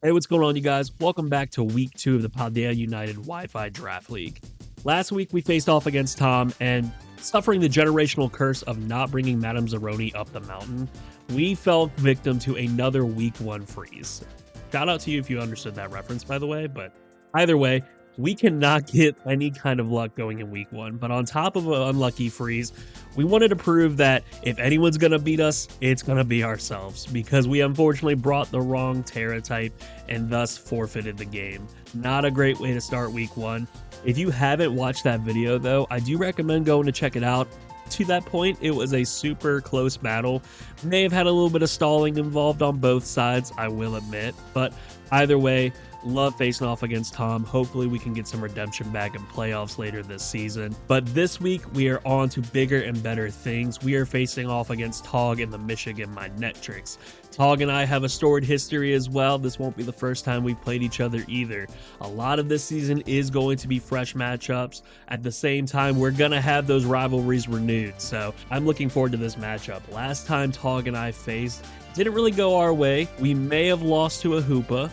Hey, what's going on, you guys? Welcome back to week 2 of the Paldea United Wi-Fi Draft League. Last week, we faced off against Tom, and suffering the generational curse of not bringing Madame Zeroni up the mountain, we fell victim to another week 1 freeze. Shout out to you if you understood that reference, by the way, but either way, we cannot get any kind of luck going in week 1. But on top of an unlucky freeze, we wanted to prove that if anyone's going to beat us, it's going to be ourselves, because we unfortunately brought the wrong Terra type and thus forfeited the game. Not a great way to start week 1. If you haven't watched that video, though, I do recommend going to check it out. To that point, it was a super close battle. May have had a little bit of stalling involved on both sides, I will admit, but either way, love facing off against Tom. Hopefully we can get some redemption back in playoffs later this season. But this week we are on to bigger and better things. We are facing off against Tog and the Michigan Manectrics. Tog and I have a storied history as well. This won't be the first time we played each other either. A lot of this season is going to be fresh matchups. At the same time, we're going to have those rivalries renewed. So I'm looking forward to this matchup. Last time Tog and I faced, didn't really go our way. We may have lost to a Hoopa.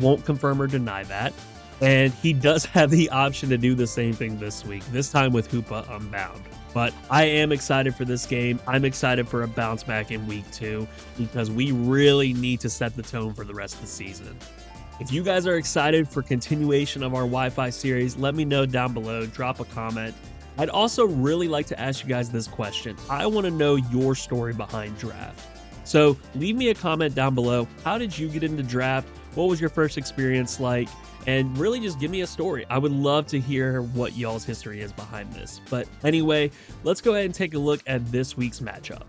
Won't confirm or deny that. And he does have the option to do the same thing this week, this time with Hoopa Unbound. But I am excited for this game. I'm excited for a bounce back in week 2 because we really need to set the tone for the rest of the season. If you guys are excited for continuation of our Wi-Fi series, let me know down below, drop a comment. I'd also really like to ask you guys this question. I want to know your story behind draft. So leave me a comment down below. How did you get into draft? What was your first experience like? And really just give me a story. I would love to hear what y'all's history is behind this. But anyway, let's go ahead and take a look at this week's matchup.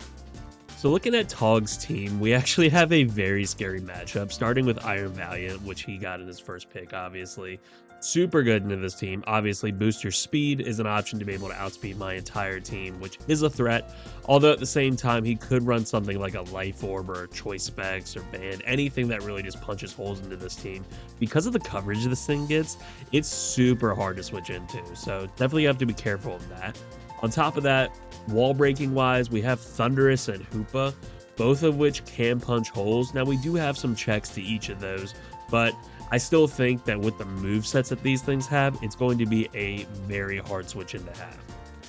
So looking at Tog's team, we actually have a very scary matchup, starting with Iron Valiant, which he got in his first pick, obviously. Super good into this team. Obviously, booster speed is an option to be able to outspeed my entire team, which is a threat. Although at the same time, he could run something like a Life Orb or a Choice Specs or Band, anything that really just punches holes into this team. Because of the coverage this thing gets, it's super hard to switch into. So definitely have to be careful of that. On top of that, wall breaking wise, we have Thundurus and Hoopa, both of which can punch holes. Now we do have some checks to each of those, but I still think that with the movesets that these things have, it's going to be a very hard switch into half.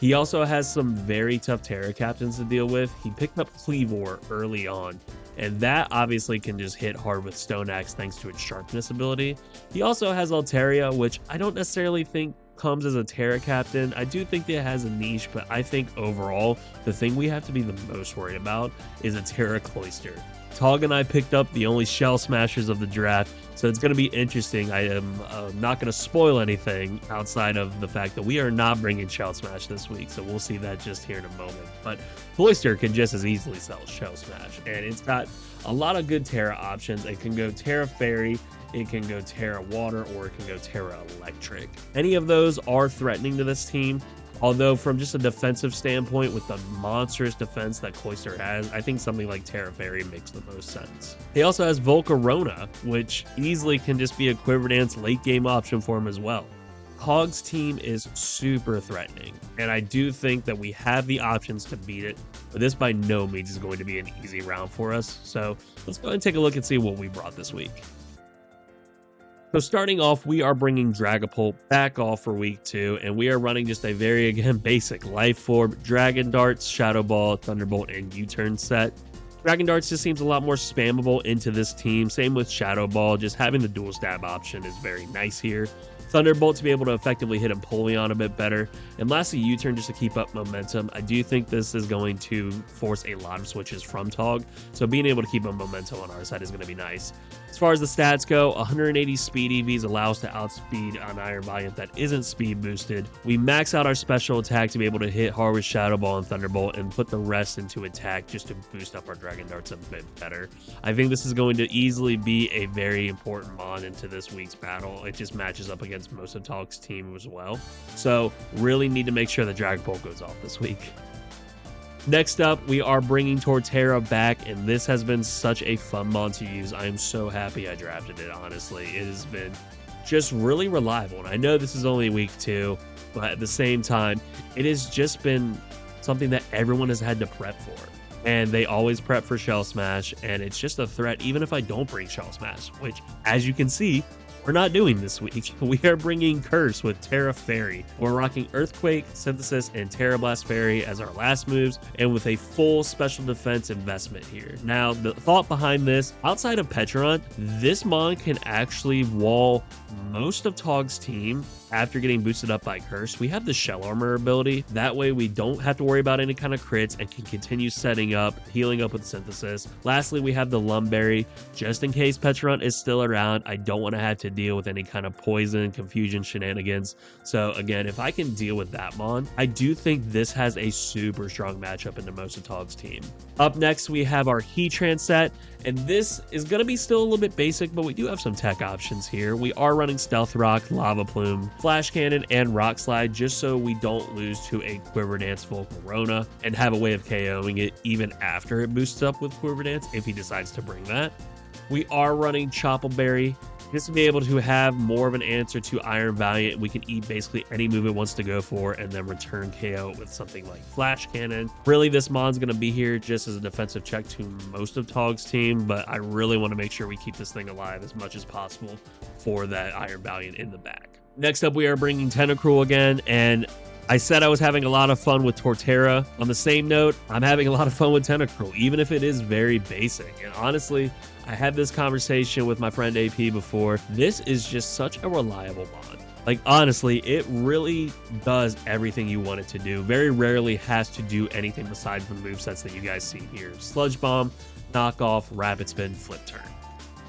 He also has some very tough Terra captains to deal with. He picked up Cleavor early on, and that obviously can just hit hard with Stone Axe thanks to its sharpness ability. He also has Altaria, which I don't necessarily think comes as a Terra captain. I do think it has a niche, but I think overall, the thing we have to be the most worried about is a Terra Cloister. Tog and I picked up the only Shell Smashers of the draft, so it's going to be interesting. I am not going to spoil anything outside of the fact that we are not bringing Shell Smash this week, so we'll see that just here in a moment. But Cloister can just as easily sell Shell Smash, and it's got a lot of good Terra options. It can go Terra Fairy, it can go Terra Water, or it can go Terra Electric. Any of those are threatening to this team. Although from just a defensive standpoint, with the monstrous defense that Cloister has, I think something like Terra Fairy makes the most sense. He also has Volcarona, which easily can just be a Quiver Dance late game option for him as well. Hog's team is super threatening, and I do think that we have the options to beat it, but this by no means is going to be an easy round for us. So let's go ahead and take a look and see what we brought this week. So starting off, we are bringing Dragapult back off for week 2, and we are running just a very, again, basic Life Orb, Dragon Darts, Shadow Ball, Thunderbolt, and U-Turn set. Dragon Darts just seems a lot more spammable into this team. Same with Shadow Ball, just having the dual stab option is very nice here. Thunderbolt to be able to effectively hit Empoleon a bit better. And lastly, U-Turn just to keep up momentum. I do think this is going to force a lot of switches from Tog, so being able to keep a momentum on our side is going to be nice. As far as the stats go, 180 speed EVs allow us to outspeed an Iron Valiant that isn't speed boosted. We max out our special attack to be able to hit hard with Shadow Ball and Thunderbolt and put the rest into attack just to boost up our Dragon Darts a bit better. I think this is going to easily be a very important mon into this week's battle. It just matches up against most of Tog's team as well. So really need to make sure that Dragapult goes off this week. Next up, we are bringing Torterra back, and this has been such a fun mon to use. I am so happy I drafted it, honestly. It has been just really reliable, and I know this is only week 2, but at the same time, it has just been something that everyone has had to prep for. and they always prep for Shell Smash, and it's just a threat even if I don't bring Shell Smash, which, as you can see, we're not doing this week. We are bringing Curse with Terra Fairy. We're rocking Earthquake, Synthesis, and Terra Blast Fairy as our last moves, and with a full special defense investment here. Now, the thought behind this, outside of Petron, this Mon can actually wall most of Tog's team after getting boosted up by Curse. We have the Shell Armor ability. That way we don't have to worry about any kind of crits and can continue setting up, healing up with Synthesis. Lastly, we have the Lumberry. Just in case Petron is still around, I don't want to have to deal with any kind of poison, confusion, shenanigans. So again, if I can deal with that Mon, I do think this has a super strong matchup into most of Tog's team. Up next, we have our Heatran set, and this is going to be still a little bit basic, but we do have some tech options here. We are running Stealth Rock, Lava Plume, Flash Cannon, and Rock Slide, just so we don't lose to a Quiver Dance Volcarona and have a way of KOing it even after it boosts up with Quiver Dance if he decides to bring that. We are running Choppleberry. This will be able to have more of an answer to Iron Valiant. We can eat basically any move it wants to go for and then return KO with something like Flash Cannon. Really, this Mon's going to be here just as a defensive check to most of Tog's team, but I really want to make sure we keep this thing alive as much as possible for that Iron Valiant in the back. Next up, we are bringing Tentacruel again, and I said I was having a lot of fun with Torterra. On the same note, I'm having a lot of fun with Tentacruel, even if it is very basic. And honestly, I had this conversation with my friend AP before. This is just such a reliable Mon. Like, honestly, it really does everything you want it to do. Very rarely has to do anything besides the movesets that you guys see here. Sludge Bomb, Knockoff, Rapid Spin, Flip Turn.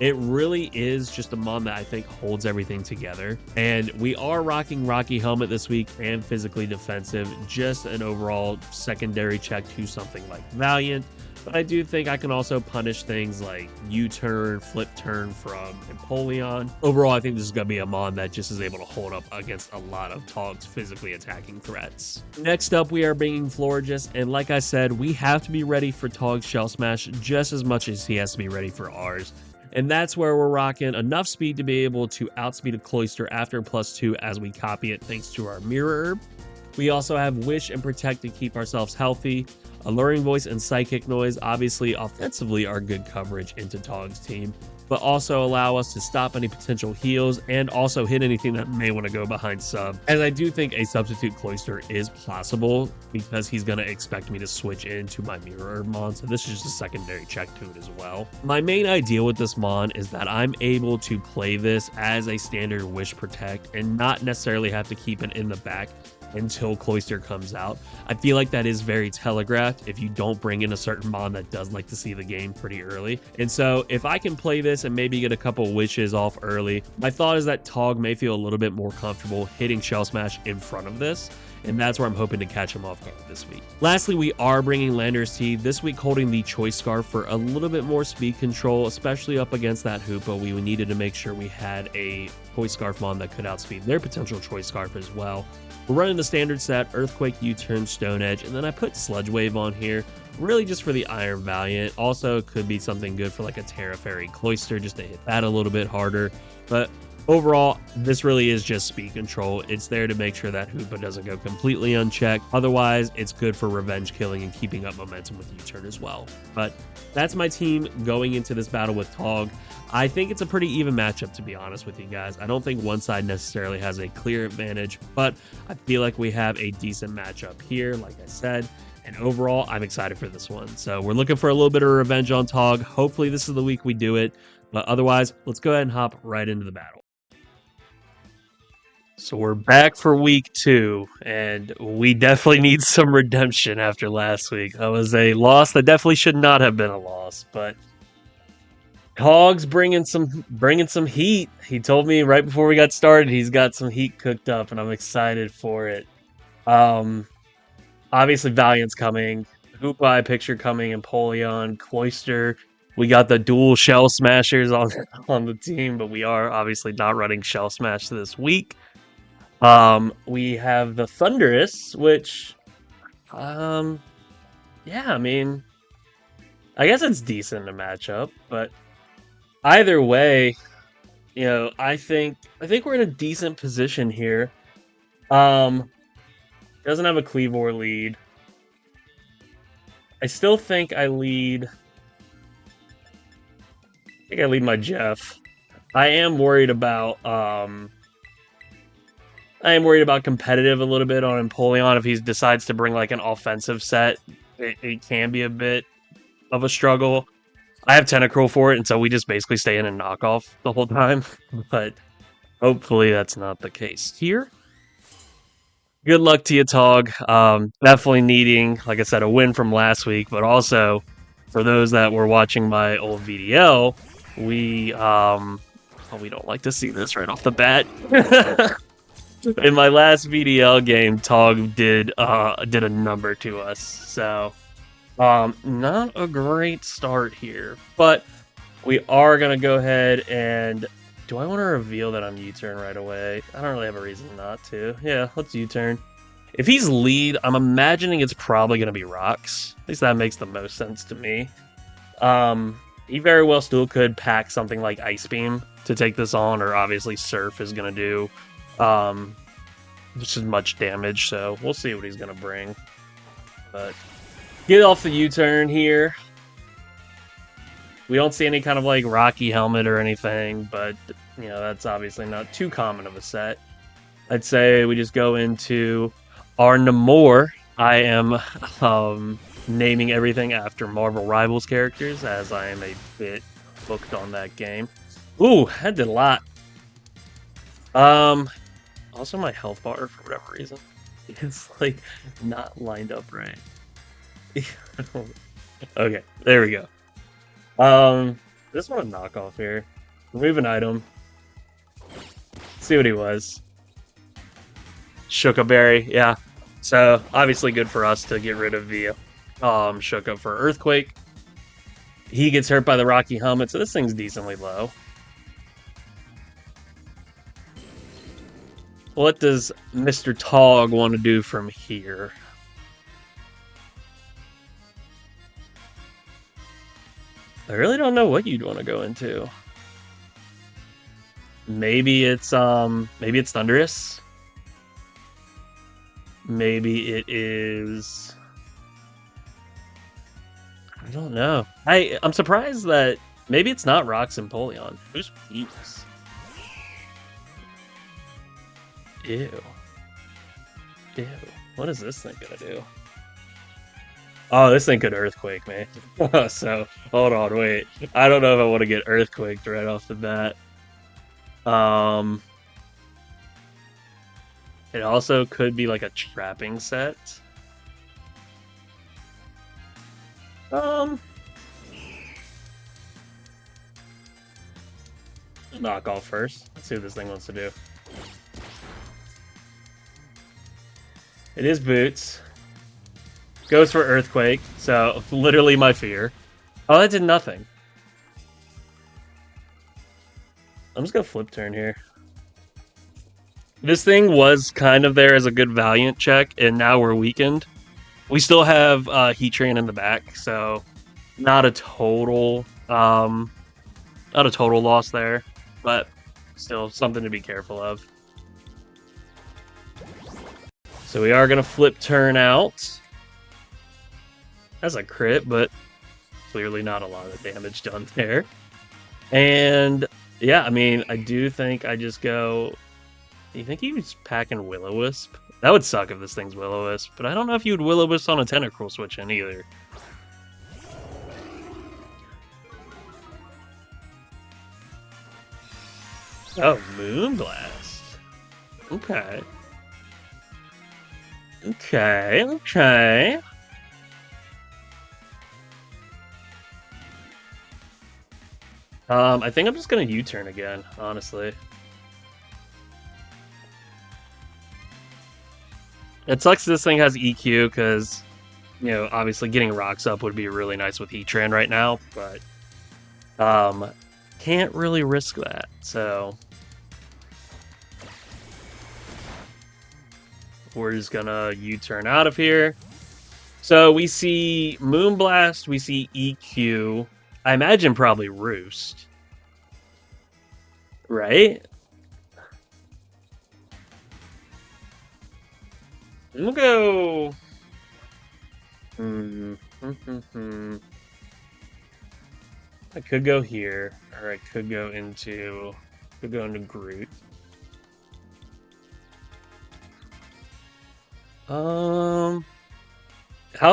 It really is just a Mon that I think holds everything together. And we are rocking Rocky Helmet this week and physically defensive. Just an overall secondary check to something like Valiant. But I do think I can also punish things like U-Turn, Flip Turn from Empoleon. Overall, I think this is going to be a Mon that just is able to hold up against a lot of Tog's physically attacking threats. Next up, we are bringing Florges. And like I said, we have to be ready for Tog's Shell Smash just as much as he has to be ready for ours. And that's where we're rocking enough speed to be able to outspeed a Cloyster after +2 as we copy it thanks to our Mirror Herb. We also have Wish and Protect to keep ourselves healthy. Alluring Voice and Psychic Noise obviously offensively are good coverage into Tog's team, but also allow us to stop any potential heals and also hit anything that may want to go behind sub. As I do think a substitute Cloyster is possible because he's going to expect me to switch into my Mirror Herb Mon, so this is just a secondary check to it as well. My main idea with this Mon is that I'm able to play this as a standard Wish Protect and not necessarily have to keep it in the back until Cloyster comes out. I feel like that is very telegraphed if you don't bring in a certain Mon that does like to see the game pretty early. And so if I can play this and maybe get a couple wishes off early, my thought is that Tog may feel a little bit more comfortable hitting Shell Smash in front of this. And that's where I'm hoping to catch him off guard this week. Lastly, we are bringing Landorus T this week, holding the Choice Scarf for a little bit more speed control, especially up against that Hoopa. We needed to make sure we had a Choice Scarf Mon that could outspeed their potential Choice Scarf as well. We're running the standard set, Earthquake, U-Turn, Stone Edge, and then I put Sludge Wave on here, really just for the Iron Valiant. Also could be something good for like a Terra Fairy Cloyster, just to hit that a little bit harder. But overall, this really is just speed control. It's there to make sure that Hoopa doesn't go completely unchecked. Otherwise, it's good for revenge killing and keeping up momentum with U-Turn as well. But that's my team going into this battle with Tog. I think it's a pretty even matchup, to be honest with you guys. I don't think one side necessarily has a clear advantage, but I feel like we have a decent matchup here, like I said. And overall, I'm excited for this one. So we're looking for a little bit of revenge on Tog. Hopefully this is the week we do it. But otherwise, let's go ahead and hop right into the battle. So we're back for week 2, and we definitely need some redemption after last week. That was a loss that definitely should not have been a loss, but Tog's bringing some heat. He told me right before we got started he's got some heat cooked up, and I'm excited for it. Obviously Valiant's coming, Hoopa picture coming, Empoleon, Cloyster. We got the dual Shell Smashers on the team, but we are obviously not running Shell Smash this week. We have the Thunderous, which, yeah, I mean, I guess it's decent to match up, but either way, you know, I think we're in a decent position here. Doesn't have a Cleavor lead. I still think I lead. I think I lead my Jeff. I am worried about competitive a little bit on Empoleon. If he decides to bring like an offensive set, it can be a bit of a struggle. I have Tentacruel for it, and so we just basically stay in a knockoff the whole time. But hopefully that's not the case here. Good luck to you, Tog. Definitely needing, like I said, a win from last week, but also for those that were watching my old VDL, we we don't like to see this right off the bat. In my last VDL game, Tog did a number to us, so not a great start here, but we are gonna go ahead and. Do I want to reveal that I'm U-turn right away? I don't really have a reason not to. Yeah, let's U-turn. If he's lead, I'm imagining it's probably gonna be rocks. At least that makes the most sense to me. He very well still could pack something like Ice Beam to take this on, or obviously Surf is gonna do just as much damage, so we'll see what he's gonna bring. But get off the U-turn here. We don't see any kind of like Rocky helmet or anything, but you know, that's obviously not too common of a set. I'd say we just go into our Namor. I am naming everything after Marvel Rivals characters, as I am a bit hooked on that game. Ooh, that did a lot. Also my health bar, for whatever reason, is like not lined up right. Okay, there we go. Just want to knock off here. Remove an item. See what he was. Shuka Berry, yeah. So obviously good for us to get rid of the Shuka for Earthquake. He gets hurt by the Rocky Helmet, so this thing's decently low. What does Mr. Tog want to do from here? I really don't know what you'd want to go into. Maybe it's Thunderous. Maybe it is. I don't know. I'm surprised that maybe it's not Rocks and Empoleon. Who's Peeps? Ew. Ew. What is this thing gonna do? Oh, this thing could Earthquake me. So, hold on, wait. I don't know if I want to get Earthquaked right off the bat. It also could be like a trapping set. Knock off first. Let's see what this thing wants to do. It is Boots. Goes for Earthquake, so literally my fear. Oh, that did nothing. I'm just gonna flip turn here. This thing was kind of there as a good Valiant check, and now we're weakened. We still have Heat Train in the back, so not a total loss there, but still something to be careful of. So we are gonna flip turn out. That's a crit, but clearly not a lot of damage done there. And yeah, I mean, I do think I just go. Do you think he was packing Will-O-Wisp? That would suck if this thing's Will-O-Wisp, but I don't know if you'd Will-O-Wisp on a Tentacruel switch in either. Oh, Moonblast. Okay. Okay. I think I'm just gonna U-turn again, honestly. It sucks this thing has EQ, because, you know, obviously getting rocks up would be really nice with Heatran right now, but can't really risk that, so we're just gonna U-turn out of here. So we see Moonblast, we see EQ, I imagine probably Roost, right? We'll go. I could go here, or I could go into Groot. How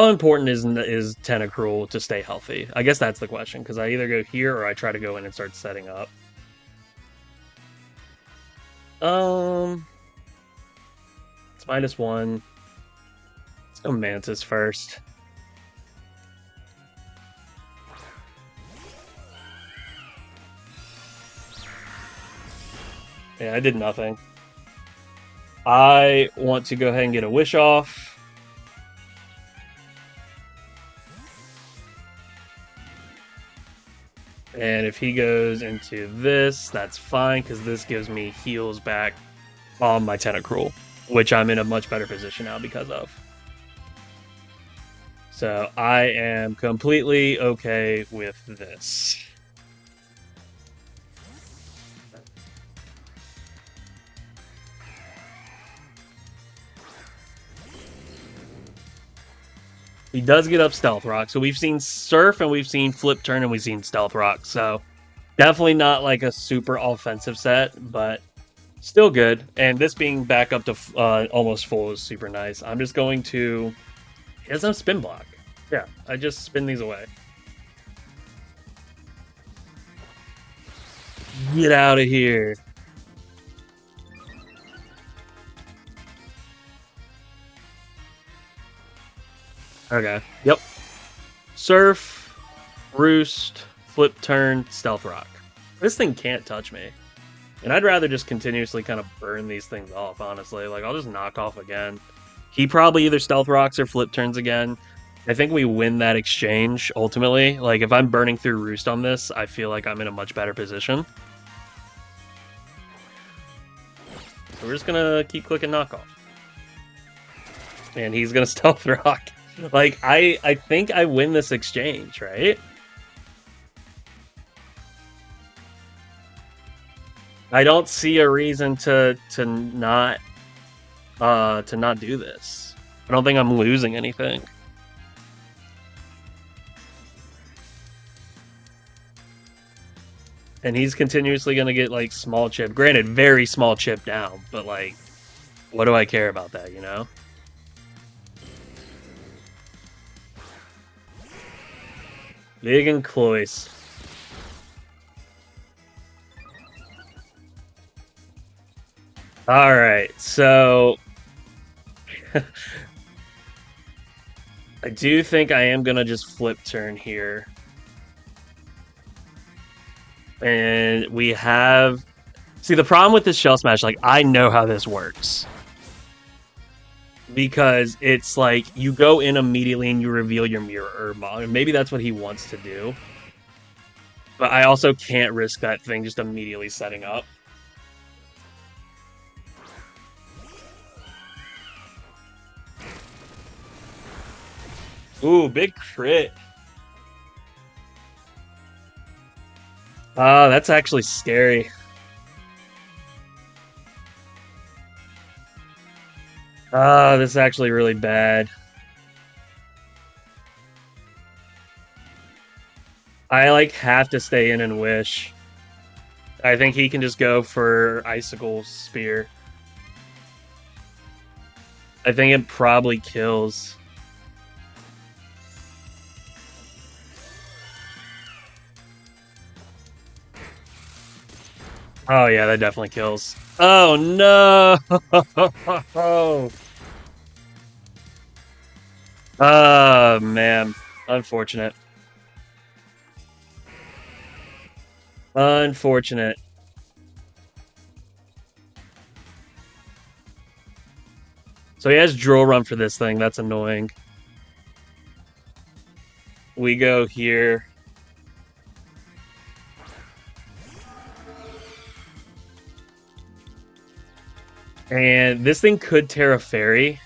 important is Tentacruel to stay healthy? I guess that's the question, because I either go here or I try to go in and start setting up. It's -1. Let's go Mantis first. Yeah, I did nothing. I want to go ahead and get a Wish off. And if he goes into this, that's fine, because this gives me heals back on my Tentacruel, which I'm in a much better position now because of. So I am completely okay with this. He does get up Stealth Rock. So we've seen Surf and we've seen Flip Turn and we've seen Stealth Rock. So definitely not like a super offensive set, but still good. And this being back up to almost full is super nice. I'm just going to... He has no spin block. Yeah, I just spin these away. Get out of here. Okay. Yep. Surf, Roost, Flip Turn, Stealth Rock. This thing can't touch me. And I'd rather just continuously kind of burn these things off, honestly. Like, I'll just knock off again. He probably either Stealth Rocks or Flip Turns again. I think we win that exchange, ultimately. Like, if I'm burning through Roost on this, I feel like I'm in a much better position. So we're just gonna keep clicking knockoff. And he's gonna Stealth Rock. Like, I think I win this exchange, right? I don't see a reason to not do this. I don't think I'm losing anything. And he's continuously gonna get like small chip. Granted, very small chip down, but like, what do I care about that, you know? Big and Cloyce. Alright, so... I do think I am gonna just Flip Turn here. And we have... See, the problem with this Shell Smash, like, I know how this works. Because it's like, you go in immediately and you reveal your Mirror Herb. And maybe that's what he wants to do. But I also can't risk that thing just immediately setting up. Ooh, big crit. That's actually scary. This is actually really bad. I, like, have to stay in and wish. I think he can just go for Icicle Spear. I think it probably kills. Oh, yeah, that definitely kills. Oh, no! Oh, man. Unfortunate. Unfortunate. So he has Drill Run for this thing. That's annoying. We go here. And this thing could Terra Fairy.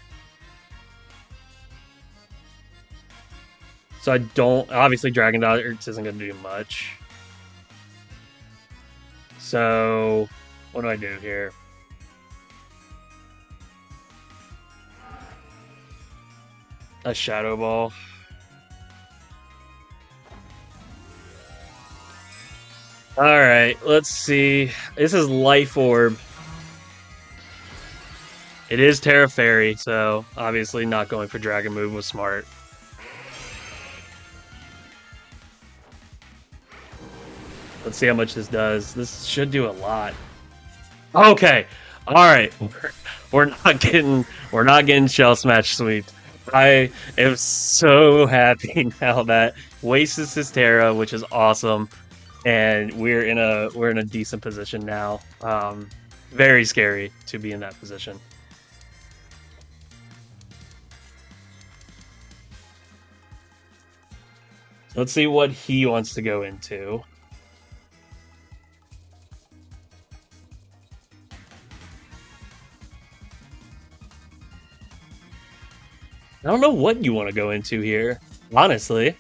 So I don't... Obviously, Dragon Darts isn't going to do much. So, what do I do here? A Shadow Ball. Alright, let's see. This is Life Orb. It is Terra Fairy, so obviously not going for Dragon Move was smart. Let's see how much this does. This should do a lot. Okay. Alright. We're not getting Shell Smash sweeped. I am so happy now that wastes his Terra, which is awesome. And we're in a decent position now. Very scary to be in that position. Let's see what he wants to go into. I don't know what you want to go into here, honestly.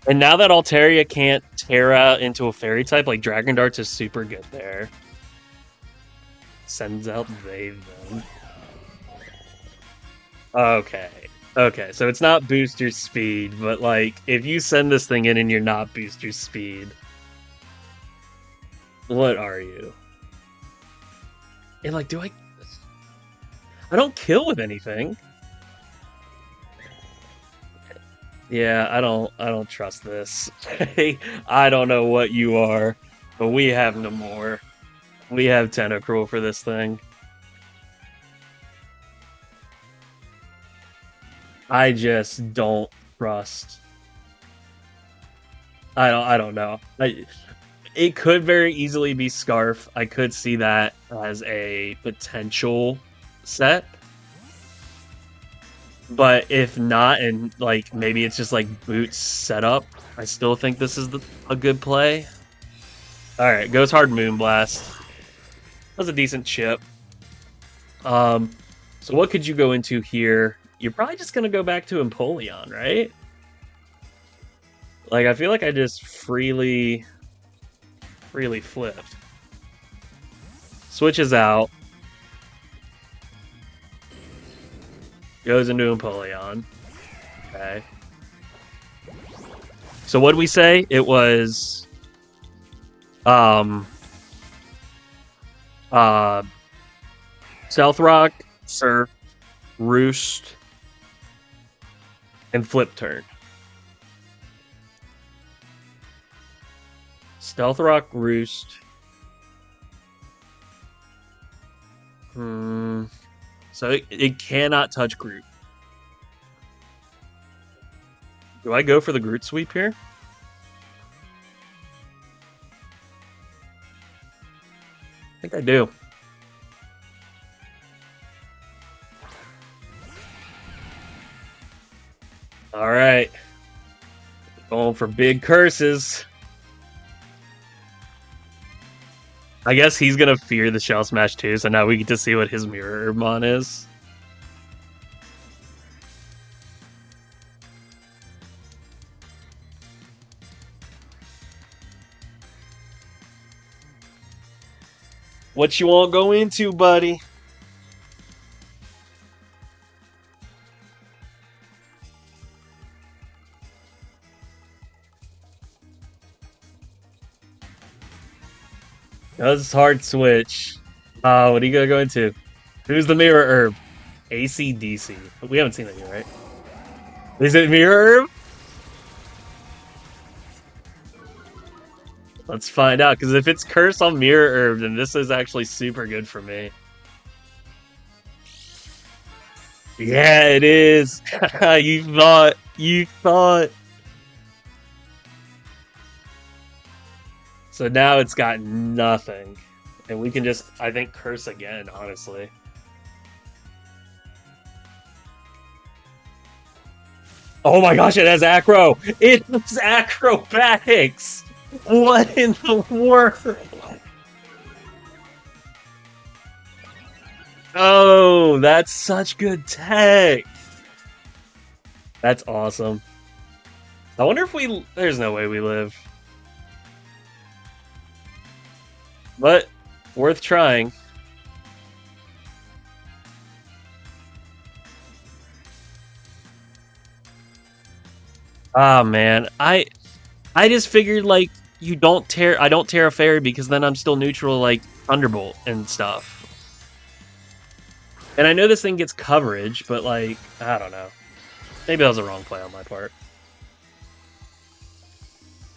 And now that Altaria can't Terra into a fairy type, like Dragon Darts is super good there. Sends out they them. Okay. Okay, so it's not booster speed, but like if you send this thing in and you're not booster speed, what are you? And like, do I don't kill with anything. Yeah, I don't trust this. I don't know what you are, but we have no more. We have Tentacruel for this thing. I just don't trust. I don't know. It could very easily be Scarf. I could see that as a potential set. But if not, and like maybe it's just like Boots setup, I still think this is a good play. Alright, goes hard Moonblast. That was a decent chip. So what could you go into here? You're probably just gonna go back to Empoleon, right? Like I feel like I just freely flipped. Switches out. Goes into Empoleon. Okay. So what did we say? It was Stealth Rock, Surf, Roost, and Flip Turn. Stealth Rock, Roost. So it cannot touch Groot. Do I go for the Groot sweep here? I think I do. All right. Going for big curses. I guess he's going to fear the Shell Smash too, so now we get to see what his Mirror Herbmon is. What you want to go into, buddy? That's hard switch. What are you gonna go into? Who's the Mirror Herb? ACDC. We haven't seen that yet, right? Is it Mirror Herb? Let's find out, because if it's Curse on Mirror Herb, then this is actually super good for me. Yeah, it is. You thought. So now it's got nothing. And we can just, I think, curse again, honestly. Oh my gosh, it has Acro! It has Acrobatics! What in the world? Oh, that's such good tech! That's awesome. I wonder if we... There's no way we live. But, worth trying. Ah, man. I just figured, like, I don't tear a fairy because then I'm still neutral, like, Thunderbolt and stuff. And I know this thing gets coverage, but, like, I don't know. Maybe that was a wrong play on my part.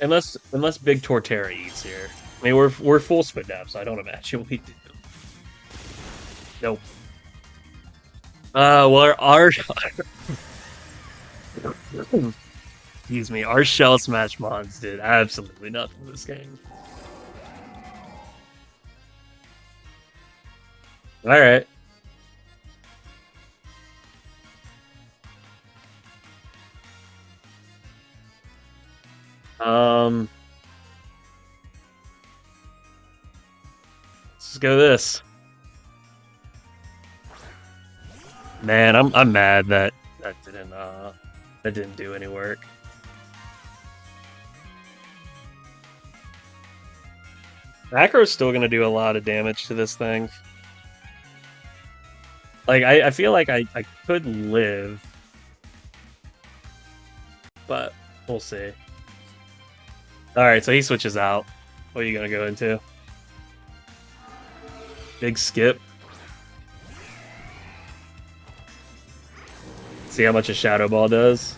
Unless Big Torterra eats here. I mean, we're full spit nap, so I don't imagine we do. Nope. Well, our excuse me, our Shell Smash mods did absolutely nothing this game. All right. Let's go this. Man, I'm mad that didn't do any work. Macro's still gonna do a lot of damage to this thing. Like I feel like I could live, but we'll see. Alright, so he switches out. What are you gonna go into? Big skip. See how much a Shadow Ball does?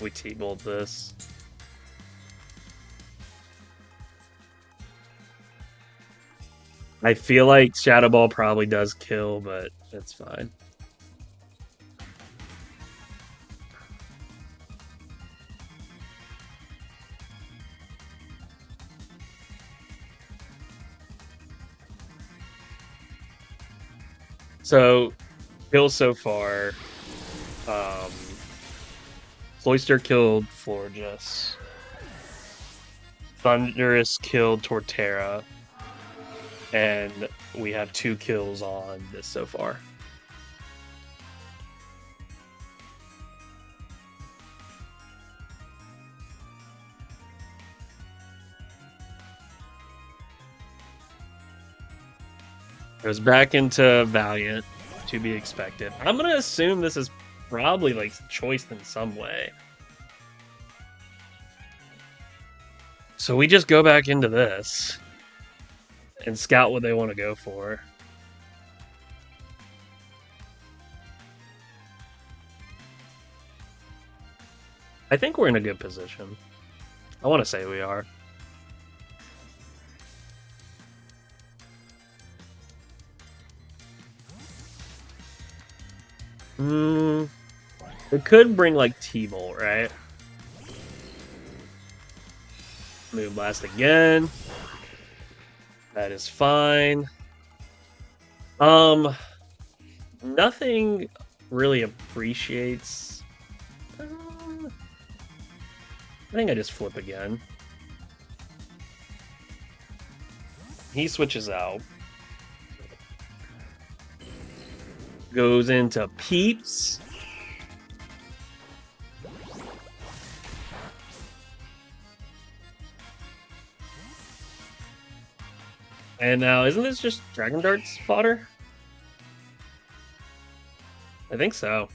We T-bolt this. I feel like Shadow Ball probably does kill, but it's fine. So, kills so far. Cloyster killed Florges. Thundurus killed Torterra. And we have 2 kills on this so far. Goes back into Valiant, to be expected. I'm gonna assume this is probably like choiced in some way. So we just go back into this and scout what they want to go for. I think we're in a good position. I want to say we are. It could bring like T-Bolt, right? Move Blast again. That is fine. Nothing really appreciates. I think I just flip again. He switches out. Goes into Peeps. And now, isn't this just Dragon Darts fodder? I think so.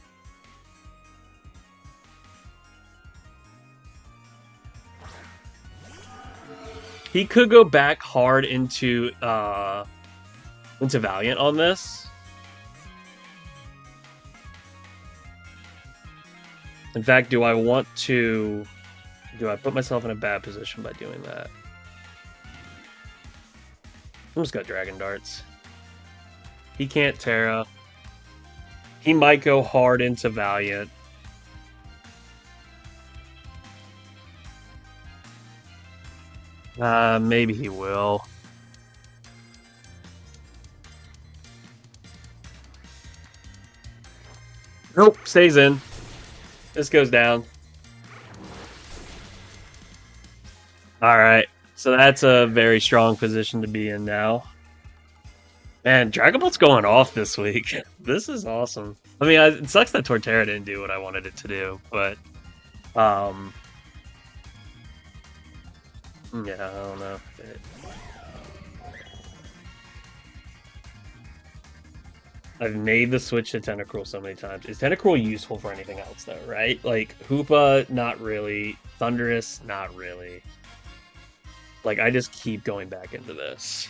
He could go back hard into Valiant on this. In fact, do I put myself in a bad position by doing that? I'm just gonna Dragon Darts. He can't Terra. He might go hard into Valiant. Maybe he will. Nope, stays in. This goes down. Alright, so that's a very strong position to be in now. Man, DRAGAPULT's going off this week. This is awesome. I mean, it sucks that Torterra didn't do what I wanted it to do, but... yeah, I don't know. I've made the switch to Tentacruel so many times. Is Tentacruel useful for anything else, though, right? Like, Hoopa, not really. Thundurus, not really. Like, I just keep going back into this.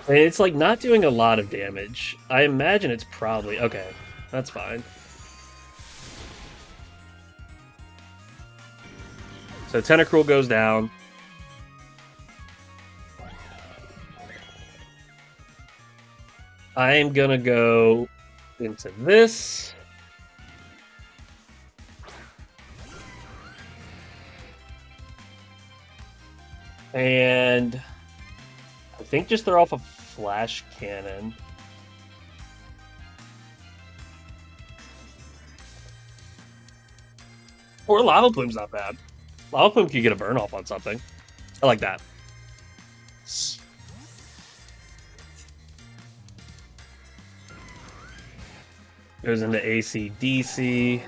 And it's, like, not doing a lot of damage. I imagine it's probably... Okay, that's fine. So Tentacruel goes down. I am gonna go into this. And I think just throw off a flash cannon. Or Lava Plume's not bad. Lava Plume could get a burn off on something. I like that. Goes into AC/DC.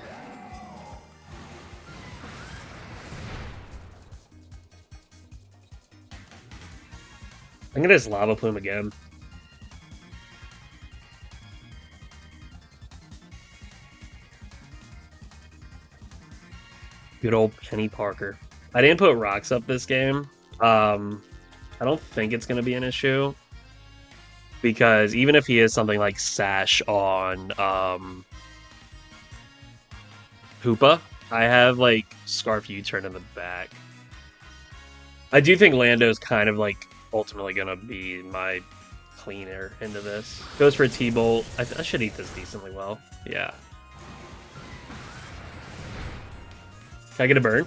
I'm gonna just Lava Plume again. Good old Penny Parker. I didn't put rocks up this game. I don't think it's gonna be an issue. Because even if he is something like Sash on Hoopa, I have like Scarf U-turn in the back. I do think Lando's kind of like ultimately gonna be my cleaner into this. Goes for a T-Bolt. I should eat this decently well. Yeah. Can I get a burn?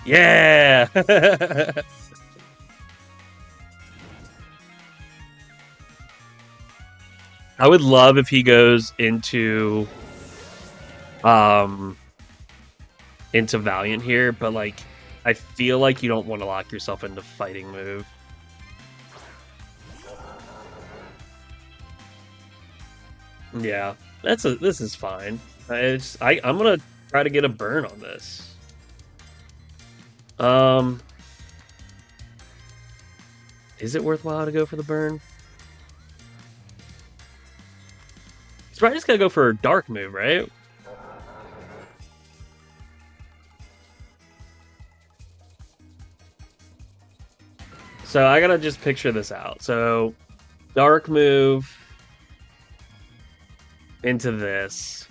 Yeah! I would love if he goes into Valiant here, but like I feel like you don't want to lock yourself into fighting move. Yeah, this is fine. I'm gonna try to get a burn on this. Is it worthwhile to go for the burn? He's probably just gonna go for a dark move, right? So I gotta just picture this out. So dark move into this.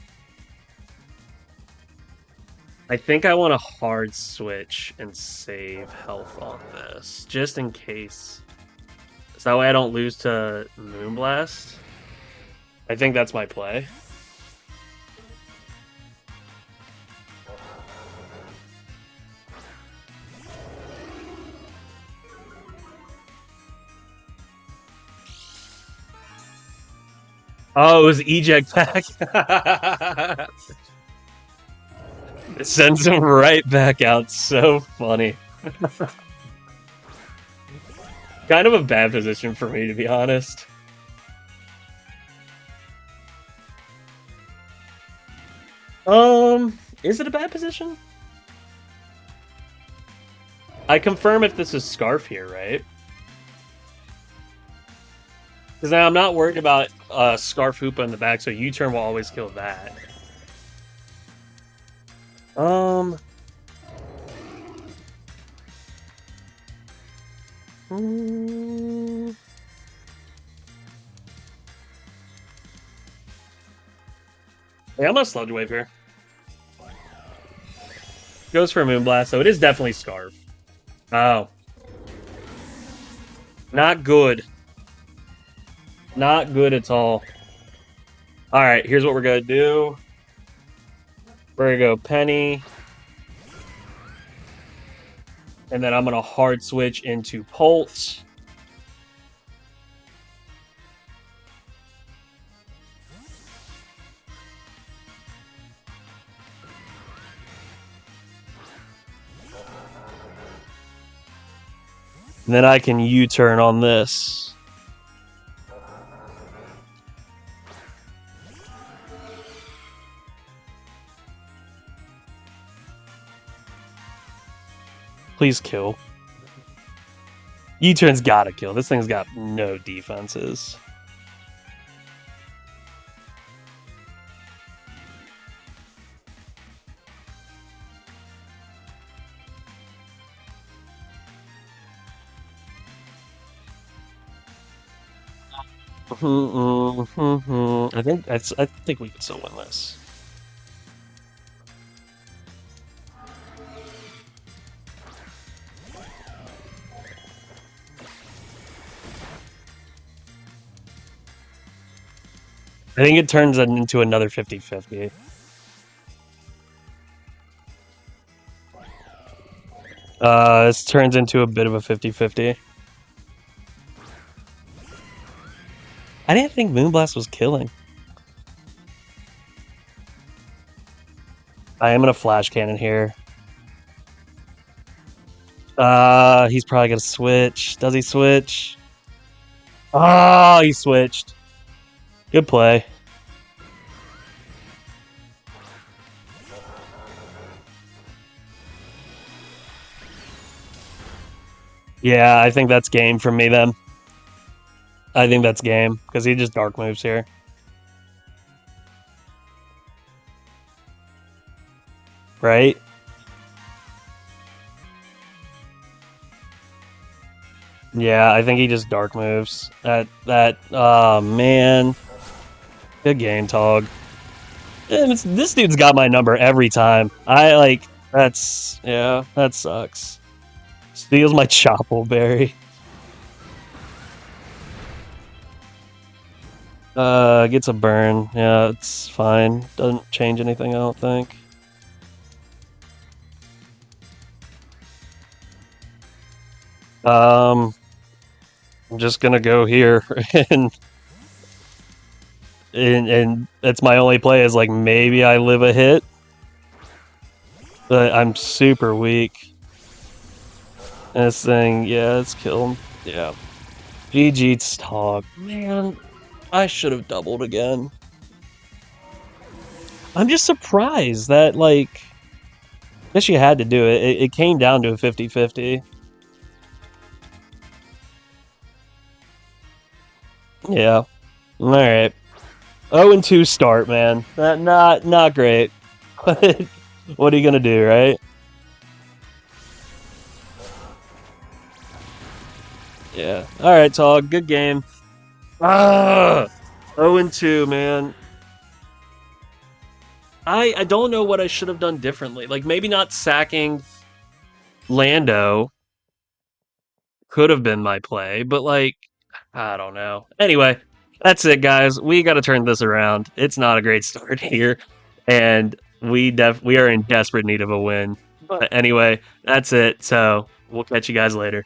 I think I want a hard switch and save health on this, just in case. So that way I don't lose to Moonblast. I think that's my play. Oh, it was eject pack. It sends him right back out. So funny. Kind of a bad position for me, to be honest. Is it a bad position? I confirm if this is Scarf here, right? Because now I'm not worried about Scarf Hoopa in the back, so U-turn will always kill that. Yeah, I'm gonna Sludge Wave here. Goes for a Moonblast, so it is definitely Scarf. Oh. Not good. Not good at all. Alright, here's what we're gonna do. We're gonna go Penny. And then I'm gonna hard switch into Pulse. And then I can U-turn on this. Please kill. U-turn's gotta kill. This thing's got no defenses. I think we can still win this. I think it turns into another 50-50. This turns into a bit of a 50-50. I didn't think Moonblast was killing. I am gonna Flash Cannon here. He's probably gonna switch. Does he switch? Oh, he switched. Good play. Yeah, I think that's game for me then. I think that's game, because he just dark moves here. Right? Yeah, I think he just dark moves. Oh man. Good game, Tog. This dude's got my number every time. That sucks. Steals my Choppleberry. Gets a burn. Yeah, it's fine. Doesn't change anything, I don't think. I'm just gonna go here and that's my only play is like maybe I live a hit. But I'm super weak. And this thing, yeah, it's killed. Yeah. GG's Tog. Man, I should have doubled again. I'm just surprised that, like, I guess you had to do it. It came down to a 50-50. Yeah. Alright. 0-2 start, man. Not great. But what are you gonna do, right? Yeah. Alright, Tog. Good game. 0-2, man. I don't know what I should have done differently. Like, maybe not sacking Lando could have been my play, but, like, I don't know. Anyway, that's it, guys. We got to turn this around. It's not a great start here, and we are in desperate need of a win. But anyway, that's it. So we'll catch you guys later.